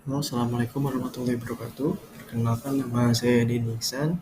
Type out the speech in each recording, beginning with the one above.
Halo, Assalamualaikum warahmatullahi wabarakatuh. Perkenalkan, nama saya Deddy Iksan.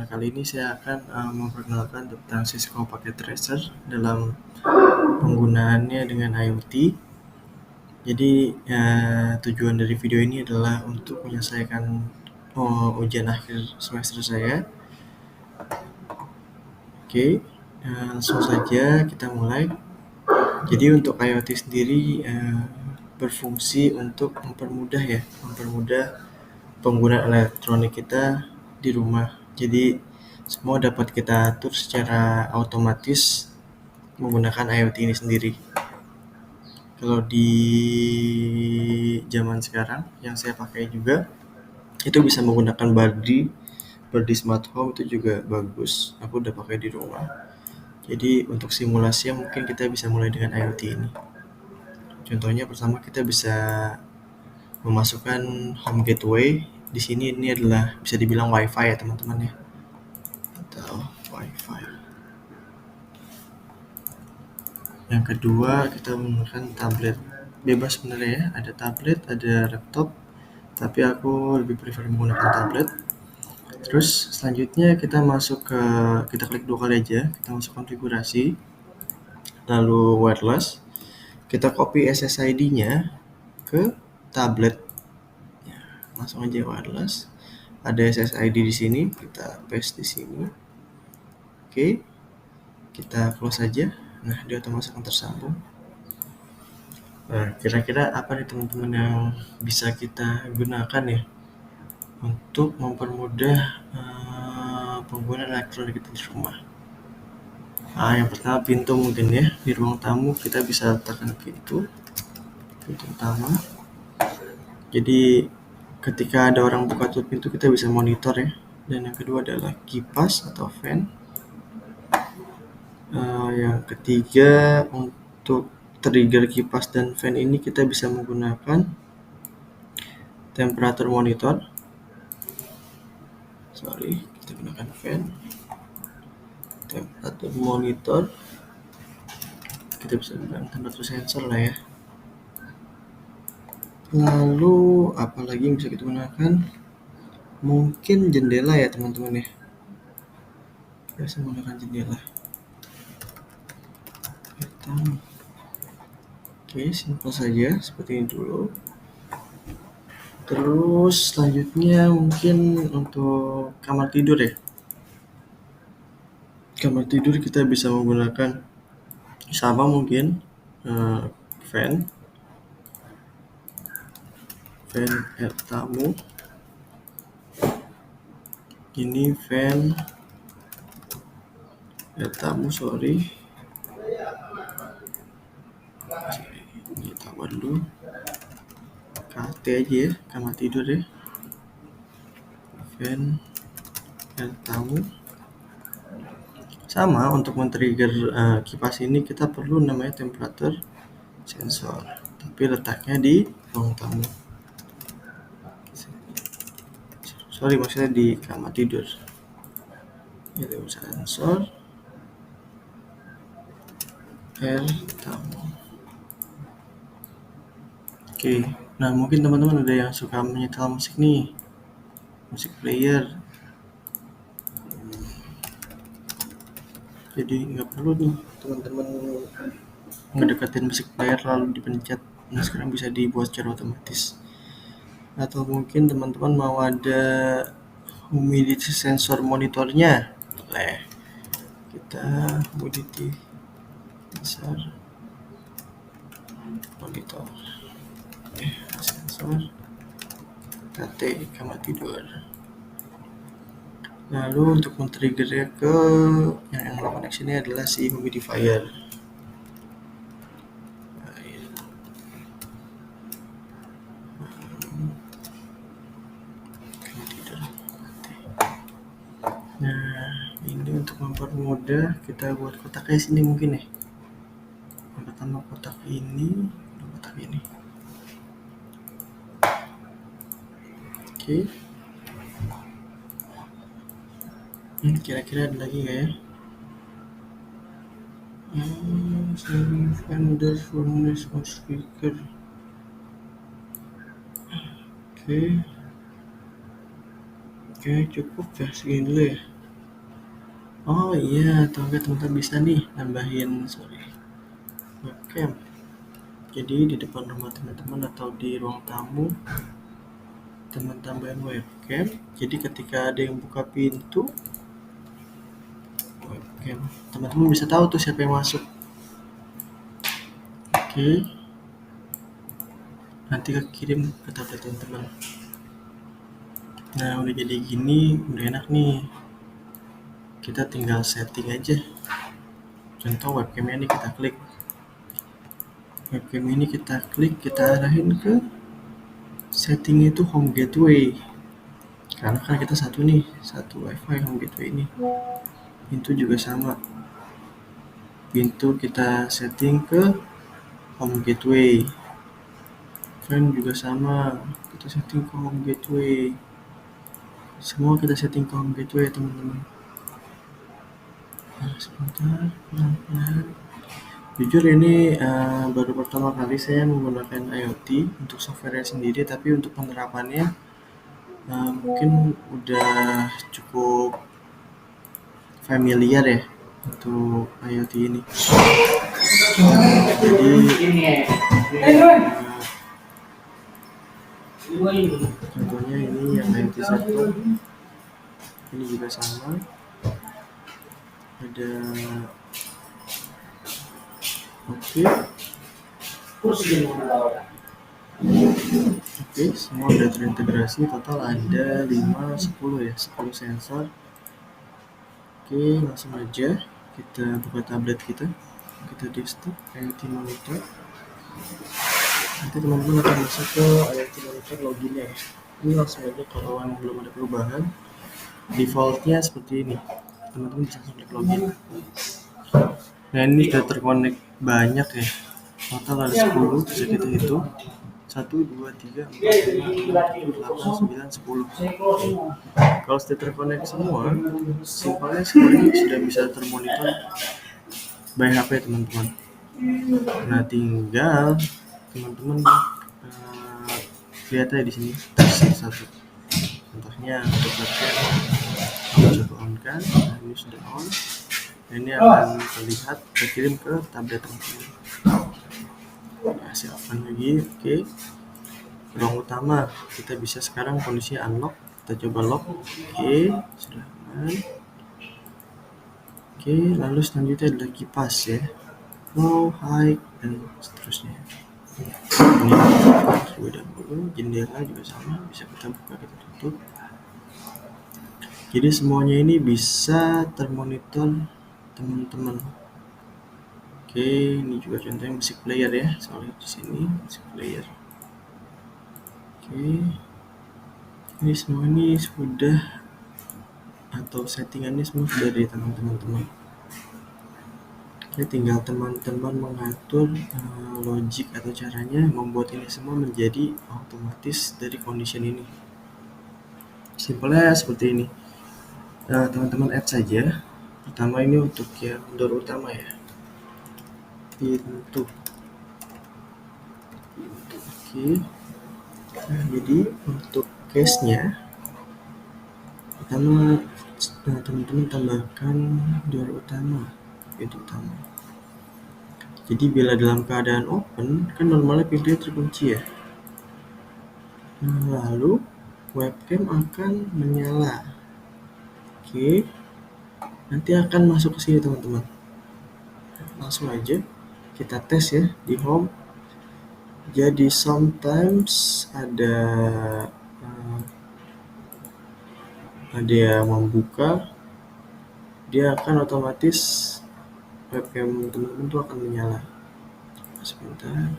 Kali ini saya akan memperkenalkan tentang Cisco Packet Tracer dalam penggunaannya dengan IoT. Jadi, tujuan dari video ini adalah untuk menyelesaikan ujian akhir semester saya. Oke, langsung saja kita mulai. Jadi untuk IoT sendiri berfungsi untuk mempermudah penggunaan elektronik kita di rumah. Jadi semua dapat kita atur secara otomatis menggunakan IoT ini sendiri. Kalau di zaman sekarang yang saya pakai juga itu bisa menggunakan Bardi Smart Home, itu juga bagus. Aku udah pakai di rumah. Jadi untuk simulasi mungkin kita bisa mulai dengan IoT ini. Contohnya pertama kita bisa memasukkan home gateway. Di sini ini adalah bisa dibilang WiFi ya teman-teman ya, atau WiFi. Yang kedua kita menggunakan tablet. Bebas sebenarnya ya, ada tablet, ada laptop, tapi aku lebih prefer menggunakan tablet. Terus selanjutnya kita klik dua kali aja, kita masuk konfigurasi, lalu wireless, kita copy SSID-nya ke tablet. Langsung aja wireless. Ada SSID di sini, kita paste di sini. Oke, kita close aja. Nah, dia otomatis akan tersambung. Nah, kira-kira apa nih teman-teman yang bisa kita gunakan ya untuk mempermudah penggunaan elektronik di rumah? Yang pertama pintu mungkin ya. Di ruang tamu kita bisa letakkan pintu utama. Jadi ketika ada orang buka tutup pintu kita bisa monitor ya. Dan yang kedua adalah kipas atau fan. Yang ketiga, untuk trigger kipas dan fan ini kita bisa menggunakan temperature monitor. Kita gunakan fan, temperature monitor. Kita bisa bilang temperature sensor lah ya. Lalu apalagi yang bisa kita gunakan? Mungkin jendela ya teman-teman ya. Kita bisa menggunakan jendela. Oke, simpel saja seperti ini dulu. Terus selanjutnya mungkin untuk kamar tidur ya. Kamar tidur kita bisa menggunakan sama mungkin fan air tamu. Ini fan air tamu, ini tambah dulu KT aja ya, kamar tidur ya. Fan air tamu. Sama, untuk men-trigger kipas ini kita perlu namanya temperature sensor, tapi letaknya di ruang tamu. Maksudnya di kamar tidur. Itu sensor air tamu. Oke, nah mungkin teman-teman ada yang suka menyetel musik nih, musik player. Jadi nggak perlu nih teman-teman ngedekatin musik player lalu dipencet. Nah sekarang bisa dibuat secara otomatis. Atau mungkin teman-teman mau ada humidity sensor monitornya, boleh. Kita humidity sensor monitor, sensor KT kamar tidur. Lalu untuk men-triggernya ke yang koneksi ini adalah si humidifier. Nah, ini untuk mempermudah kita buat kotaknya sini mungkin ya. Yang pertama kotak ini. Oke. Kira-kira ada lagi nggak ya? Saving vendor furnace on speaker. Oke, cukup ya segini dulu ya. Oh iya, atau enggak teman-teman bisa nih nambahin webcam. Jadi di depan rumah teman-teman atau di ruang tamu, teman tambahin webcam. Jadi ketika ada yang buka pintu, webcam, teman-teman bisa tahu tuh siapa yang masuk. Oke, nanti kirim ke tablet teman-teman. Nah udah jadi gini, udah enak nih. Kita tinggal setting aja. Contoh webcamnya nih kita klik. Webcam ini kita klik, kita arahin ke setting itu home gateway. Karena kan kita satu wifi home gateway ini. Pintu juga sama. Pintu kita setting ke home gateway. Fan juga sama, kita setting ke home gateway. Semua kita setting ke home gateway teman-teman. Nah, sebentar, pelan-pelan. Jujur ini baru pertama kali saya menggunakan IoT untuk software sendiri, tapi untuk penerapannya mungkin udah cukup familiar ya untuk IoT ini. Jadi contohnya ini yang IoT 1, ini juga sama. Ada oke, semua udah terintegrasi. Total ada 10 sensor. Oke, langsung aja kita buka tablet kita desktop IoT monitor. Nanti teman-teman akan masuk ke IoT monitor loginnya ya. Ini langsung aja, kalau belum ada perubahan, defaultnya seperti ini. Teman-teman bisa klik login. Nah ini sudah terkonek banyak ya. Total ada 10, bisa kita hitung. 1, 2, 3, 4, 5, 6, 7, 8, 9, 10. Kalau sudah terkonek semua, simpelnya semuanya sudah bisa termonitor by HP teman-teman. Nah tinggal teman-teman lihat aja di sini tes satu. Contohnya untuk webcam, coba on kan. Nah, ini sudah on. Ini akan terlihat terkirim ke tablet teman-teman. Nah, siapkan lagi. Oke. Ruang utama kita bisa sekarang kondisinya unlock. Kita coba lock. Oke, sudah aman. Oke, lalu selanjutnya adalah kipas ya. Low, high, dan seterusnya. Ini terlebih dahulu. Jendela juga sama, bisa kita buka, kita tutup. Jadi semuanya ini bisa termonitor teman-teman. Oke, ini juga contohnya music player ya. Soalnya di sini music player. Oke, ini semua ini sudah, atau settingannya semua sudah dari teman-teman. Oke, tinggal teman-teman mengatur logik atau caranya membuat ini semua menjadi otomatis dari condition ini. Simpelnya seperti ini. Teman-teman add saja. Pertama ini untuk yang door utama ya. Pintu. Oke. Nah, jadi untuk case-nya pertama teman-teman tambahkan door utama, pintu utama. Jadi bila dalam keadaan open kan normalnya pintunya terkunci ya. Nah, lalu webcam akan menyala. Oke, nanti akan masuk ke sini teman-teman. Langsung aja kita tes ya di home. Jadi sometimes ada yang membuka, dia akan otomatis webcam teman-teman itu akan menyala. Sebentar.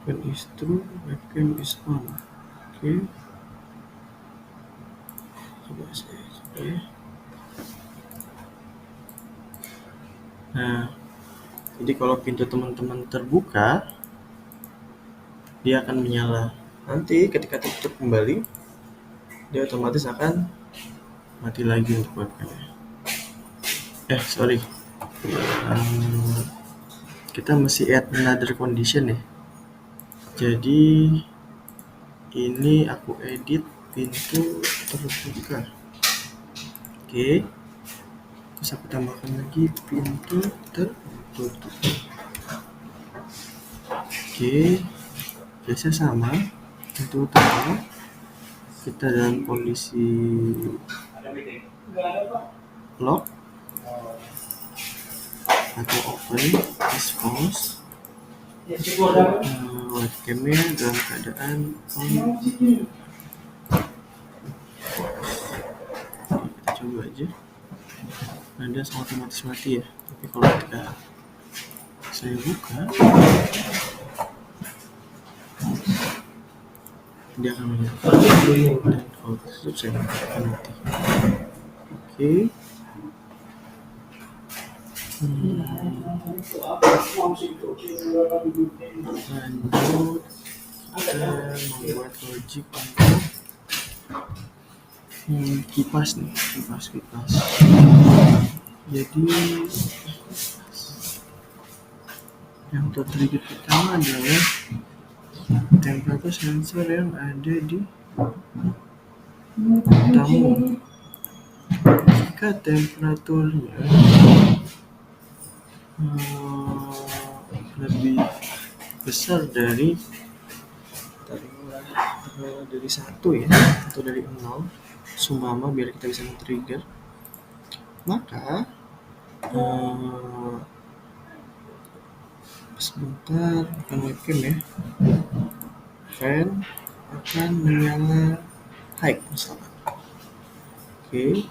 When is true, webcam is on. Oke. Coba saya coba ya. Nah, jadi kalau pintu teman-teman terbuka, dia akan menyala. Nanti ketika tutup kembali, dia otomatis akan mati lagi untuk webcamnya. Sorry. Kita mesti add another condition ya. Jadi ini aku edit pintu terbuka. Oke, terus aku tambahkan lagi pintu tertutup. Oke, biasa sama pintu utama kita dalam kondisi lock atau open, expose. Webcamnya dalam keadaan on. Kita coba aja. Ada otomatis mati ya, tapi kalau ketika saya buka dia akan menyala, dan kalau tutup saya akan mati. Oke. Lanjut, kita membuat logic untuk kipas nih, kipas. Jadi yang tertrigger pertama adalah temperatur sensor yang ada di tamu. Jika temperaturnya lebih besar dari dari 1 ya, atau dari 0 sumpama, biar kita bisa men-trigger, maka sebentar, bukan webcam ya, fan akan menyala high misalkan. Oke,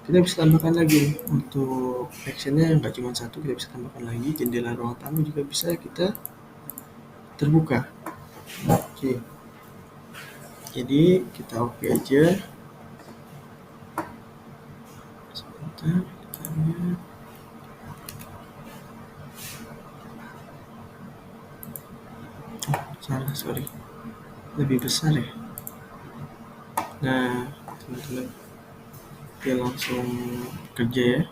kita bisa tambahkan lagi untuk actionnya nggak cuma 1, kita bisa tambahkan lagi jendela ruang tamu juga bisa kita terbuka. Oke, jadi kita oke aja. Sebentar, kita lihat. Salah, sorry, lebih besar ya. Nah, teman-teman, dia langsung kerja ya.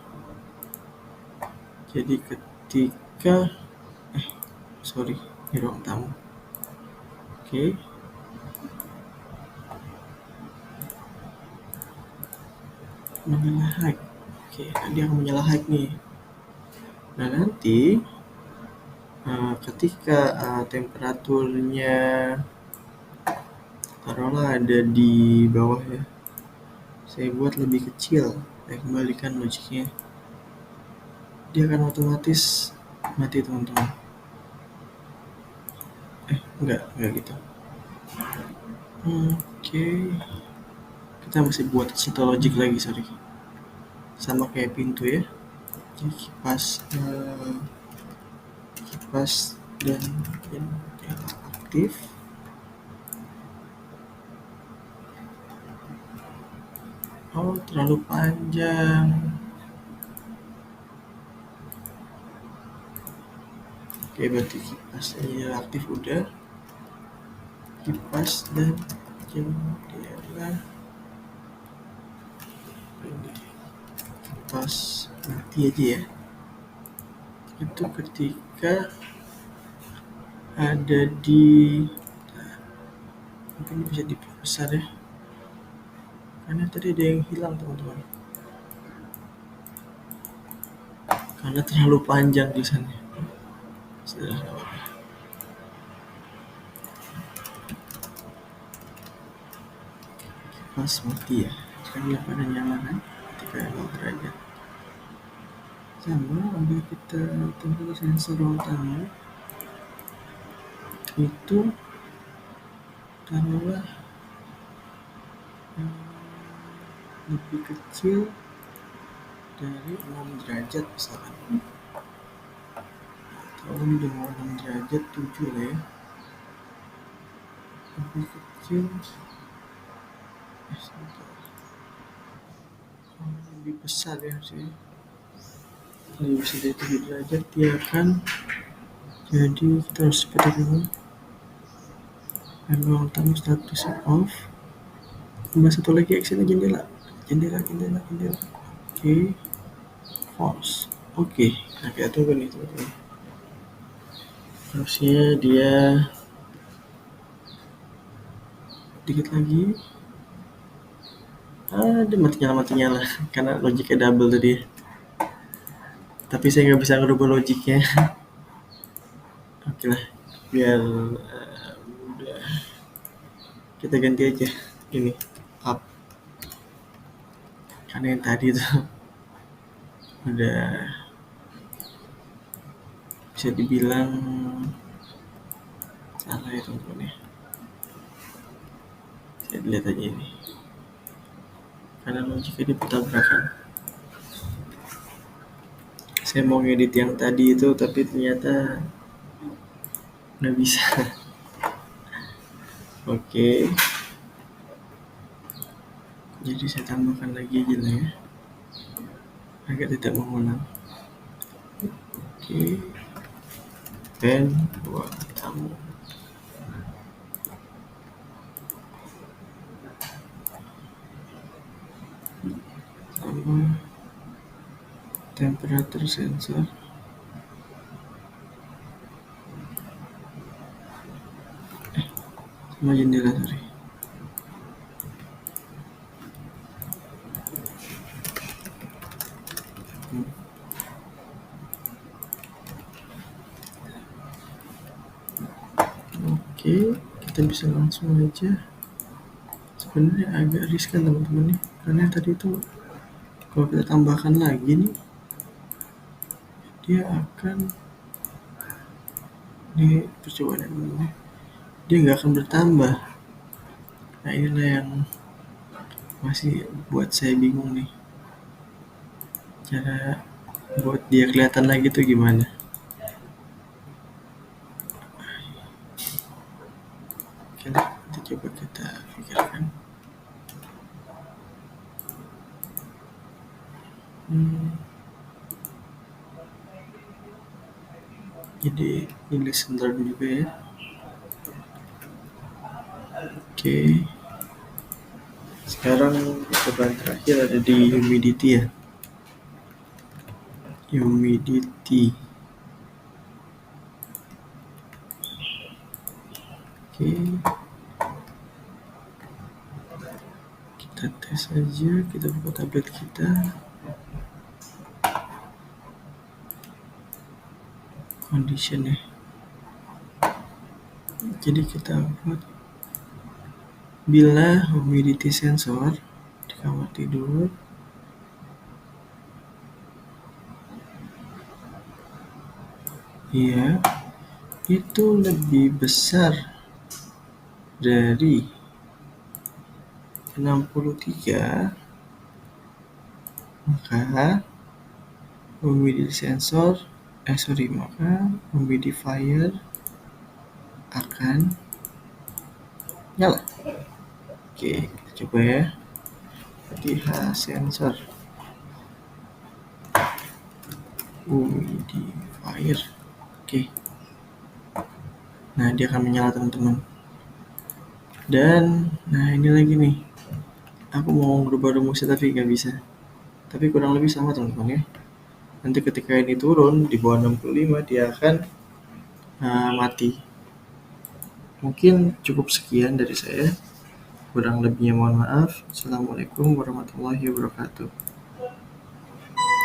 Jadi ketika sorry, di ruang tamu. Oke. Menyala high. Oke, dia akan menyala high nih. Nah, nanti ketika temperaturnya taruhlah ada di bawah ya, saya buat lebih kecil, saya kembalikan logiknya, dia akan otomatis mati teman-teman. Enggak gitu. Oke, kita masih buat satu logik lagi, sorry, sama kayak pintu ya. Jadi kipas dan jendela aktif. Oh, terlalu panjang. Oke, berarti kipas dan jendela aktif udah. Kipas dan jendela ini, kipas mati aja ya. Itu ketika ada di, mungkin bisa diperbesar ya, karena tadi ada yang hilang teman-teman, karena terlalu panjang tulisannya. Sudah, kipas mati ya, sekarang dia pada nyala kan ketika 0 derajat. Sama ada kita temperatur sensor ruang tamu itu taruhlah lebih kecil dari 6 derajat misalkan, atau di bawah 6 derajat 7 lah ya, lebih kecil lebih besar ya sih, lebih besar dari 7 derajat dia akan, jadi kita harus seperti dulu. Ruang tamu statusnya off. Tambah satu lagi actionnya jendela. Oke, false. Oke, nah kita tunggu nih teman-teman. Harusnya dia dikit lagi. Dia mati nyala karena logiknya double tadi ya. Tapi saya nggak bisa ngerubah logiknya. Oke lah, biar udah. Kita ganti aja ini up, karena yang tadi tuh udah bisa dibilang salah ya teman-teman ya. Saya lihat aja ini, karena logiknya dipertabrakan. Saya mau ngedit yang tadi itu tapi ternyata nggak bisa. Oke, jadi saya tambahkan lagi aja lah ya, agar tidak mengulang. Oke, dan ruang tamu. Sama temperature sensor. Sama jendela, sorry. Oke, kita bisa langsung aja. Sebenarnya agak riskan teman-teman nih, karena tadi itu kalau kita tambahkan lagi nih, dia akan nih percobaan teman-teman, dia nggak akan bertambah. Nah inilah yang masih buat saya bingung nih, cara buat dia kelihatan lagi tuh gimana. Oke lah, nanti coba kita pikirkan. Jadi ini center juga ya. Oke, sekarang percobaan terakhir ada di humidity ya. Humidity. Oke, kita tes aja, kita buka tablet kita. Condition ya. Jadi kita buat bila humidity sensor di kamar tidur ya itu lebih besar dari 63, maka humidity sensor maka humidifier akan nyala. Oke, kita coba ya. Jadi H sensor humidifier. Oke. Nah, dia akan menyala teman-teman. Dan nah ini lagi nih. Aku mau merubah rumusnya tapi nggak bisa. Tapi kurang lebih sama teman-teman ya. Nanti ketika ini turun di bawah 65 dia akan mati. Mungkin cukup sekian dari saya. Kurang lebihnya mohon maaf. Assalamualaikum warahmatullahi wabarakatuh.